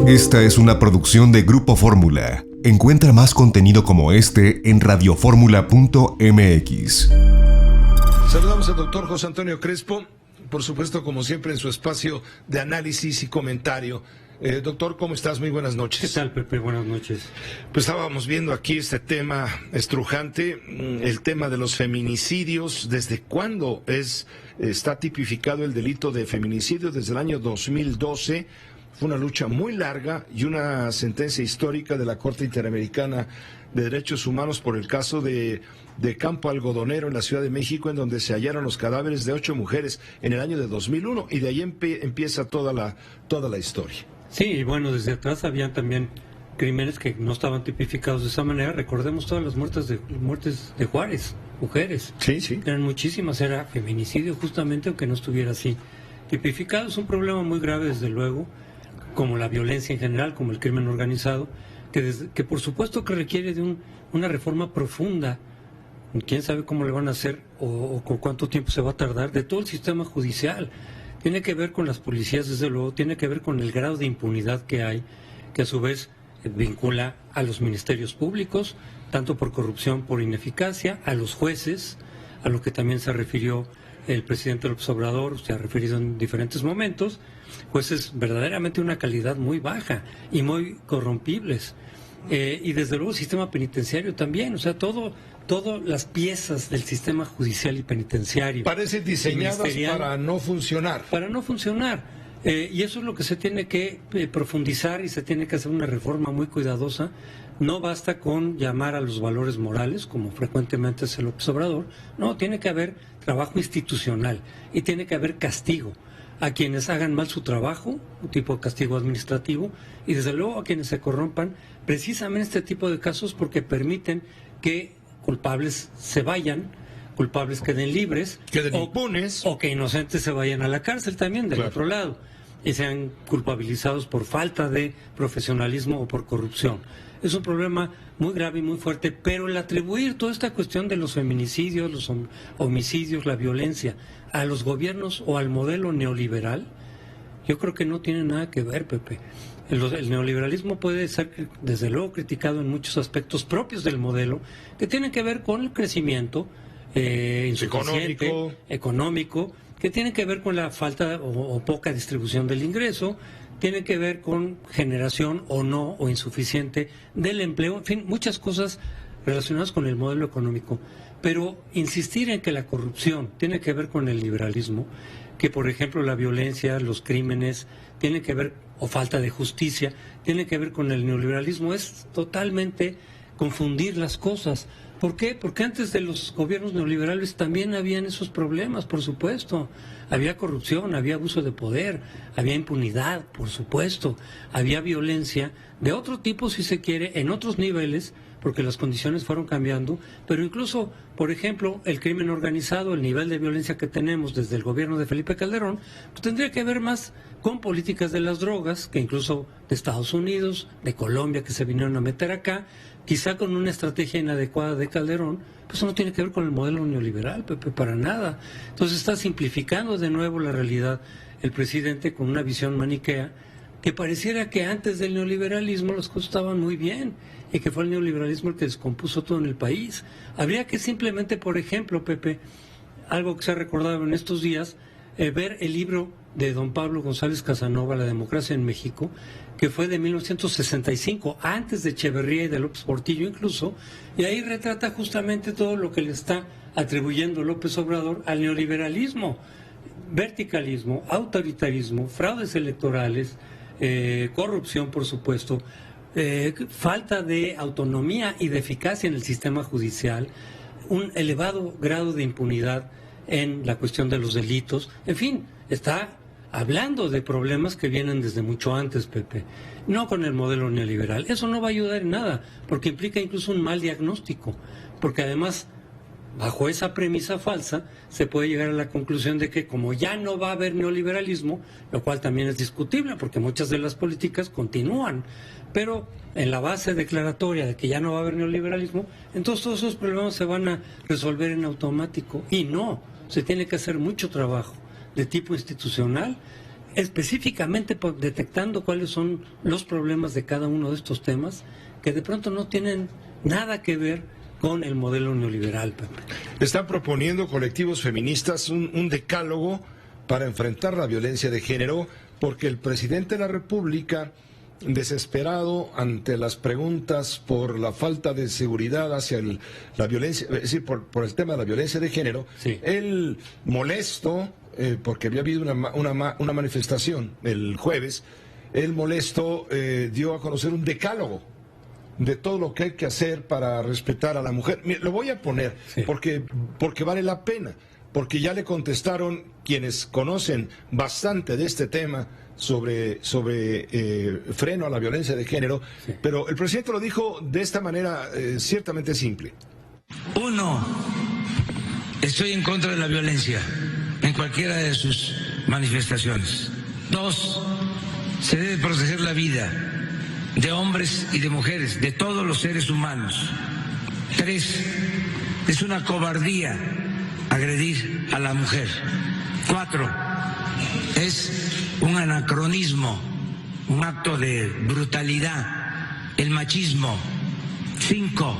Esta es una producción de Grupo Fórmula. Encuentra más contenido como este en radioformula.mx. Saludamos al doctor José Antonio Crespo, por supuesto, como siempre, en su espacio de análisis y comentario. Doctor, ¿cómo estás? Muy buenas noches. ¿Qué tal, Pepe? Buenas noches. Pues estábamos viendo aquí este tema estrujante, el tema de los feminicidios. ¿Desde cuándo está tipificado el delito de feminicidio? Desde el año 2012. Fue una lucha muy larga y una sentencia histórica de la Corte Interamericana de Derechos Humanos por el caso de Campo Algodonero en la Ciudad de México, en donde se hallaron los cadáveres de 8 mujeres en el año de 2001, y de ahí empieza toda la historia. Sí, y bueno, desde atrás habían también crímenes que no estaban tipificados de esa manera. Recordemos todas las muertes de Juárez, mujeres. Sí, sí. Eran muchísimas, era feminicidio justamente, aunque no estuviera así tipificado. Es un problema muy grave, desde luego, como la violencia en general, como el crimen organizado, que por supuesto que requiere de una reforma profunda. Quién sabe cómo le van a hacer o con cuánto tiempo se va a tardar, de todo el sistema judicial. Tiene que ver con las policías, desde luego, tiene que ver con el grado de impunidad que hay, que a su vez vincula a los ministerios públicos, tanto por corrupción, por ineficacia, a los jueces, a lo que también se refirió el presidente López Obrador, se ha referido en diferentes momentos, jueces verdaderamente de una calidad muy baja y muy corrompibles. Y desde luego el sistema penitenciario también, o sea, todas las piezas del sistema judicial y penitenciario parecen diseñadas para no funcionar. Para no funcionar. Y eso es lo que se tiene que profundizar, y se tiene que hacer una reforma muy cuidadosa. No basta con llamar a los valores morales, como frecuentemente hace López Obrador. No, tiene que haber trabajo institucional y tiene que haber castigo a quienes hagan mal su trabajo, un tipo de castigo administrativo, y desde luego a quienes se corrompan, precisamente este tipo de casos, porque permiten que culpables se vayan, culpables queden libres, queden impunes, o que inocentes se vayan a la cárcel también del otro lado, y sean culpabilizados por falta de profesionalismo o por corrupción. Es un problema muy grave y muy fuerte, pero el atribuir toda esta cuestión de los feminicidios, los homicidios, la violencia, a los gobiernos o al modelo neoliberal, yo creo que no tiene nada que ver, Pepe. El neoliberalismo puede ser, desde luego, criticado en muchos aspectos propios del modelo, que tienen que ver con el crecimiento insuficiente, económico, que tienen que ver con la falta o poca distribución del ingreso, tiene que ver con generación o no, o insuficiente del empleo, en fin, muchas cosas relacionadas con el modelo económico. Pero insistir en que la corrupción tiene que ver con el liberalismo, que por ejemplo la violencia, los crímenes, tiene que ver, o falta de justicia, tiene que ver con el neoliberalismo, es totalmente confundir las cosas. ¿Por qué? Porque antes de los gobiernos neoliberales también habían esos problemas, por supuesto. Había corrupción, había abuso de poder, había impunidad, por supuesto. Había violencia de otro tipo, si se quiere, en otros niveles, porque las condiciones fueron cambiando, pero incluso, por ejemplo, el crimen organizado, el nivel de violencia que tenemos desde el gobierno de Felipe Calderón, pues tendría que ver más con políticas de las drogas, que incluso de Estados Unidos, de Colombia, que se vinieron a meter acá, quizá con una estrategia inadecuada de Calderón. Pues eso no tiene que ver con el modelo neoliberal, Pepe, para nada. Entonces está simplificando de nuevo la realidad el presidente con una visión maniquea, que pareciera que antes del neoliberalismo las cosas estaban muy bien y que fue el neoliberalismo el que descompuso todo en el país. Habría que simplemente, por ejemplo, Pepe, algo que se ha recordado en estos días, ver el libro de don Pablo González Casanova, La democracia en México, que fue de 1965, antes de Echeverría y de López Portillo incluso, y ahí retrata justamente todo lo que le está atribuyendo López Obrador al neoliberalismo: verticalismo, autoritarismo, fraudes electorales, corrupción, por supuesto, falta de autonomía y de eficacia en el sistema judicial, un elevado grado de impunidad en la cuestión de los delitos. En fin, está hablando de problemas que vienen desde mucho antes, Pepe, no con el modelo neoliberal. Eso no va a ayudar en nada, porque implica incluso un mal diagnóstico, porque además, bajo esa premisa falsa, se puede llegar a la conclusión de que como ya no va a haber neoliberalismo, lo cual también es discutible, porque muchas de las políticas continúan, pero en la base declaratoria de que ya no va a haber neoliberalismo, entonces todos esos problemas se van a resolver en automático. Y no, se tiene que hacer mucho trabajo de tipo institucional, específicamente detectando cuáles son los problemas de cada uno de estos temas que de pronto no tienen nada que ver con el modelo neoliberal, Pepe. Están proponiendo colectivos feministas un decálogo para enfrentar la violencia de género, porque el presidente de la República, desesperado ante las preguntas por la falta de seguridad hacia la violencia, es decir, por el tema de la violencia de género, sí, él molesto, porque había habido una manifestación el jueves, él molesto dio a conocer un decálogo de todo lo que hay que hacer para respetar a la mujer. Mira, lo voy a poner, sí, porque vale la pena, porque ya le contestaron quienes conocen bastante de este tema sobre freno a la violencia de género, sí, pero el presidente lo dijo de esta manera ciertamente simple. 1, estoy en contra de la violencia en cualquiera de sus manifestaciones. 2, se debe proteger la vida de hombres y de mujeres, de todos los seres humanos. 3, es una cobardía agredir a la mujer. 4, es un anacronismo, un acto de brutalidad, el machismo. 5,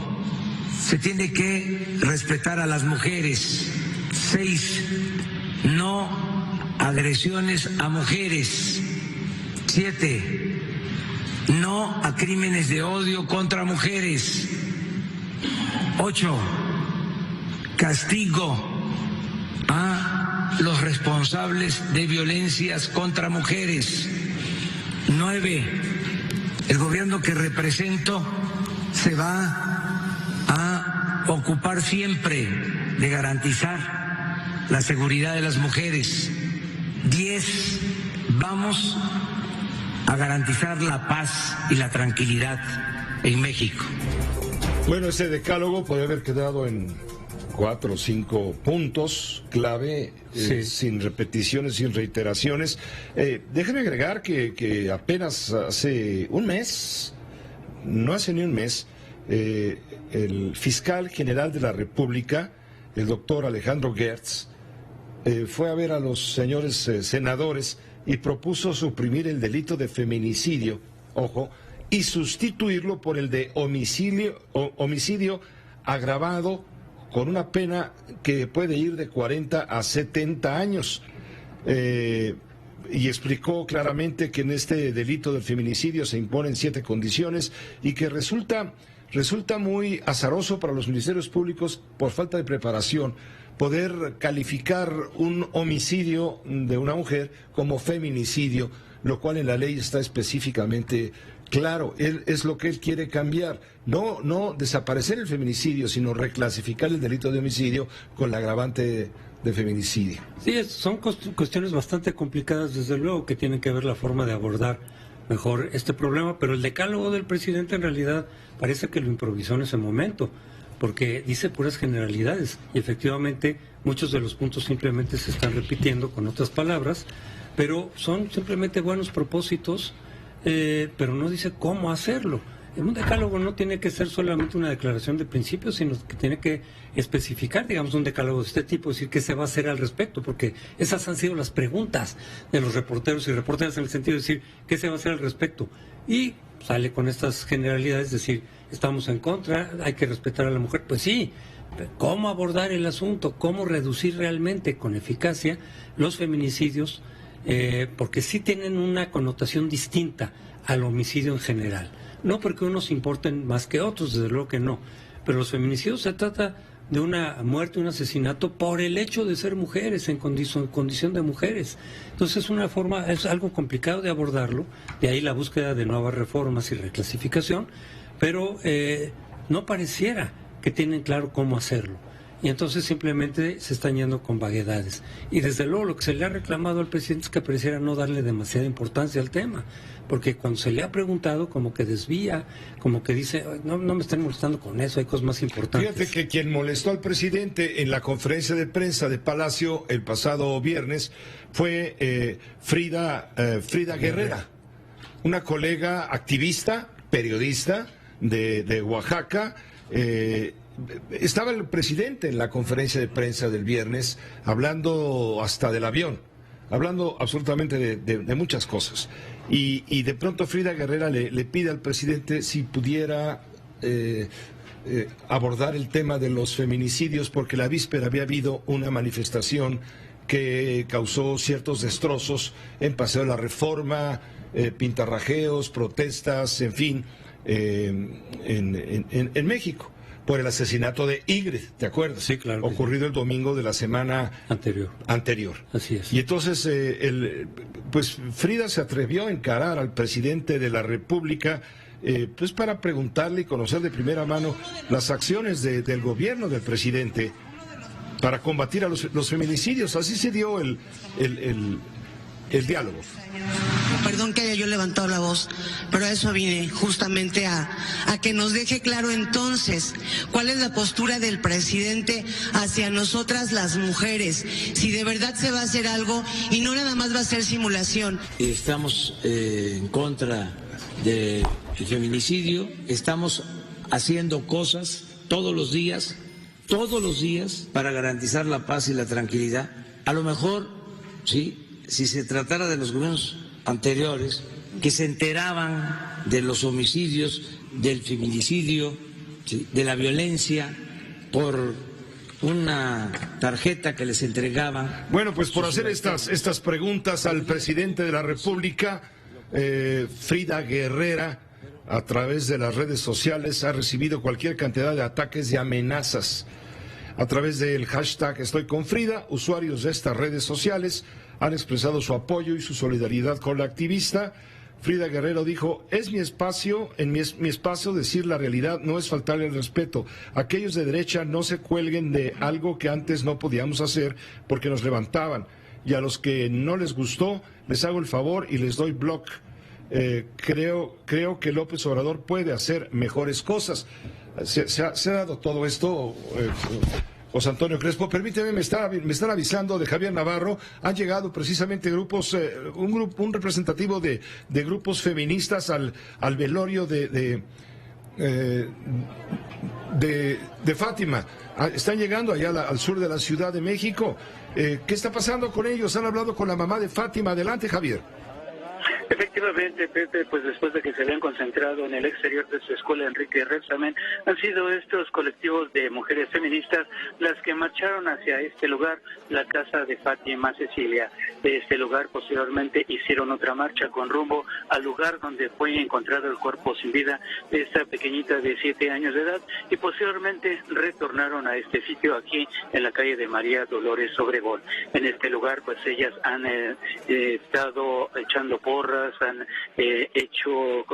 se tiene que respetar a las mujeres. 6, no agresiones a mujeres. 7, no a crímenes de odio contra mujeres. 8, castigo a los responsables de violencias contra mujeres. 9, el gobierno que represento se va a ocupar siempre de garantizar la seguridad de las mujeres. 10, vamos a garantizar la paz y la tranquilidad en México. Bueno, ese decálogo puede haber quedado en 4 o 5 puntos clave, sí, sin repeticiones, sin reiteraciones. Déjeme agregar que apenas hace un mes, no hace ni un mes, el fiscal general de la República, el doctor Alejandro Gertz, fue a ver a los señores senadores y propuso suprimir el delito de feminicidio, ojo, y sustituirlo por el de homicidio agravado, con una pena que puede ir de 40 a 70 años. Y explicó claramente que en este delito del feminicidio se imponen 7 condiciones y que resulta muy azaroso para los ministerios públicos, por falta de preparación, poder calificar un homicidio de una mujer como feminicidio, lo cual en la ley está específicamente claro. Es lo que él quiere cambiar, no desaparecer el feminicidio, sino reclasificar el delito de homicidio con la agravante de feminicidio. Sí, son cuestiones bastante complicadas, desde luego, que tienen que ver la forma de abordar mejor este problema, pero el decálogo del presidente en realidad parece que lo improvisó en ese momento, porque dice puras generalidades y efectivamente muchos de los puntos simplemente se están repitiendo con otras palabras, pero son simplemente buenos propósitos, pero no dice cómo hacerlo. Un decálogo no tiene que ser solamente una declaración de principios, sino que tiene que especificar, digamos, un decálogo de este tipo, decir qué se va a hacer al respecto, porque esas han sido las preguntas de los reporteros y reporteras, en el sentido de decir qué se va a hacer al respecto. Y sale con estas generalidades, decir, estamos en contra, hay que respetar a la mujer. Pues sí, ¿cómo abordar el asunto? ¿Cómo reducir realmente con eficacia los feminicidios? Porque sí tienen una connotación distinta al homicidio en general. No porque unos importen más que otros, desde luego que no. Pero los feminicidios se trata de una muerte, un asesinato por el hecho de ser mujeres, en condición de mujeres. Entonces es algo complicado de abordarlo, de ahí la búsqueda de nuevas reformas y reclasificación, pero no pareciera que tienen claro cómo hacerlo. Y entonces simplemente se están yendo con vaguedades. Y desde luego lo que se le ha reclamado al presidente es que pareciera no darle demasiada importancia al tema, porque cuando se le ha preguntado como que desvía, como que dice, no me estén molestando con eso, hay cosas más importantes. Fíjate que quien molestó al presidente en la conferencia de prensa de Palacio el pasado viernes fue Frida Guerrera, una colega activista, periodista de Oaxaca. Estaba el presidente en la conferencia de prensa del viernes hablando hasta del avión, hablando absolutamente de muchas cosas. Y de pronto Frida Guerrera le pide al presidente si pudiera abordar el tema de los feminicidios, porque la víspera había habido una manifestación que causó ciertos destrozos en Paseo de la Reforma, pintarrajeos, protestas, en fin, en México, por el asesinato de Ingrid, ¿te acuerdas? Sí, claro. Ocurrido el domingo de la semana anterior. Así es. Y entonces, pues Frida se atrevió a encarar al presidente de la República, pues para preguntarle y conocer de primera mano las acciones del gobierno del presidente para combatir a los feminicidios. Así se dio el diálogo. Perdón que haya yo levantado la voz, pero a eso vine, justamente a que nos deje claro entonces cuál es la postura del presidente hacia nosotras las mujeres, si de verdad se va a hacer algo y no nada más va a ser simulación. Estamos en contra del feminicidio, estamos haciendo cosas todos los días, para garantizar la paz y la tranquilidad. A lo mejor, sí, si se tratara de los gobiernos anteriores, que se enteraban de los homicidios, del feminicidio, ¿sí?, de la violencia, por una tarjeta que les entregaban. Bueno, pues por hacer estas preguntas al presidente de la República, Frida Guerrera, a través de las redes sociales, ha recibido cualquier cantidad de ataques y amenazas. A través del hashtag Estoy con Frida, usuarios de estas redes sociales han expresado su apoyo y su solidaridad con la activista. Frida Guerrero dijo: es mi espacio, mi espacio decir la realidad, no es faltarle el respeto. Aquellos de derecha no se cuelguen de algo que antes no podíamos hacer porque nos levantaban. Y a los que no les gustó, les hago el favor y les doy block. Creo que López Obrador puede hacer mejores cosas. Se ha dado todo esto, José Antonio Crespo. Permíteme, me están avisando de Javier Navarro. Han llegado precisamente grupos, un representativo de grupos feministas al velorio de Fátima. Están llegando allá al sur de la Ciudad de México. ¿Qué está pasando con ellos? Han hablado con la mamá de Fátima. Adelante, Javier. Efectivamente, Pepe, pues después de que se habían concentrado en el exterior de su escuela Enrique Rexamen, han sido estos colectivos de mujeres feministas las que marcharon hacia este lugar, la casa de Fátima Cecilia. De este lugar posteriormente hicieron otra marcha con rumbo al lugar donde fue encontrado el cuerpo sin vida de esta pequeñita de 7 años de edad, y posteriormente retornaron a este sitio aquí en la calle de María Dolores Obregón. En este lugar pues ellas han estado echando porras, han hecho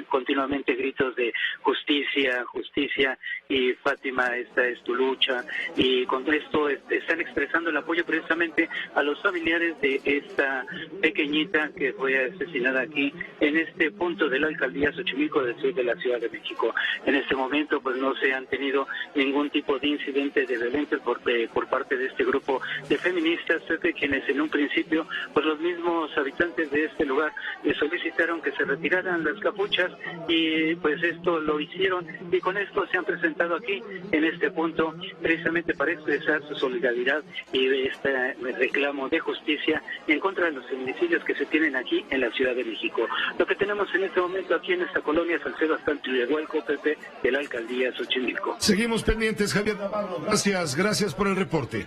continuamente gritos de justicia, justicia, y Fátima, esta es tu lucha, y con esto están expresando el apoyo precisamente a los familiares de esta pequeñita que fue asesinada aquí en este punto de la alcaldía Xochimilco del sur de la Ciudad de México. En este momento pues no se han tenido ningún tipo de incidente de violencia por parte de este grupo de feministas, quienes en un principio pues los mismos habitantes de este lugar le solicitaron que se retiraran las capuchas, y pues esto lo hicieron, y con esto se han presentado aquí en este punto precisamente para expresar su solidaridad y este reclamo de justicia en contra de los feminicidios que se tienen aquí en la Ciudad de México. Lo que tenemos en este momento aquí en esta colonia Salcedo Astantlihuehualco, Pepe, de la alcaldía Xochimilco. Seguimos pendientes, Javier Navarro. Gracias por el reporte.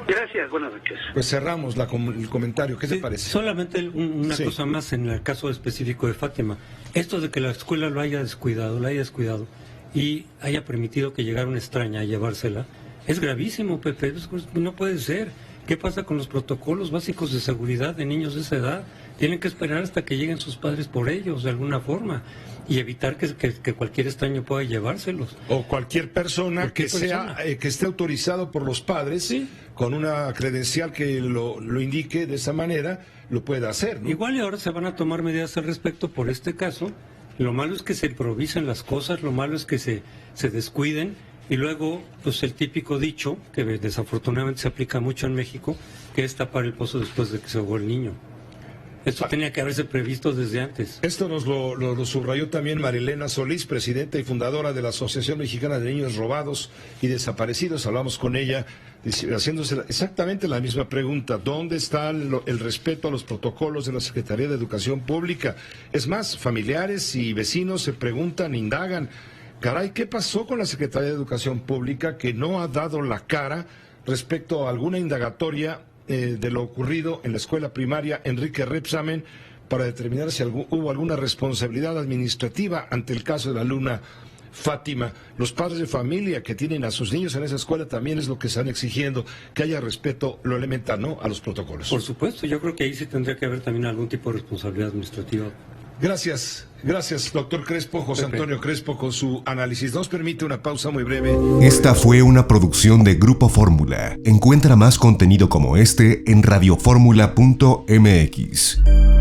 Gracias, buenas noches. Pues cerramos el comentario. ¿Qué te parece? Solamente una cosa más en el caso específico de Fátima. Esto de que la escuela la haya descuidado y haya permitido que llegara una extraña a llevársela, es gravísimo, Pepe. No puede ser. ¿Qué pasa con los protocolos básicos de seguridad de niños de esa edad? Tienen que esperar hasta que lleguen sus padres por ellos, de alguna forma, y evitar que cualquier extraño pueda llevárselos. O cualquier persona que esté autorizado por los padres, ¿sí?, con una credencial que lo indique de esa manera, lo pueda hacer, ¿no? Igual y ahora se van a tomar medidas al respecto por este caso. Lo malo es que se improvisen las cosas, lo malo es que se descuiden. Y luego, pues el típico dicho, que desafortunadamente se aplica mucho en México, que es tapar el pozo después de que se ahogó el niño. Esto tenía que haberse previsto desde antes. Esto nos lo subrayó también Marilena Solís, presidenta y fundadora de la Asociación Mexicana de Niños Robados y Desaparecidos. Hablamos con ella haciéndose exactamente la misma pregunta. ¿Dónde está el respeto a los protocolos de la Secretaría de Educación Pública? Es más, familiares y vecinos se preguntan, indagan, caray, ¿qué pasó con la Secretaría de Educación Pública que no ha dado la cara respecto a alguna indagatoria de lo ocurrido en la escuela primaria Enrique Rebsamen para determinar si hubo alguna responsabilidad administrativa ante el caso de la alumna Fátima? Los padres de familia que tienen a sus niños en esa escuela también es lo que están exigiendo, que haya respeto, lo elemental, ¿no?, a los protocolos. Por supuesto, yo creo que ahí sí tendría que haber también algún tipo de responsabilidad administrativa. Gracias, doctor Crespo, José Antonio Crespo, con su análisis. Nos permite una pausa muy breve. Esta fue una producción de Grupo Fórmula. Encuentra más contenido como este en radioformula.mx.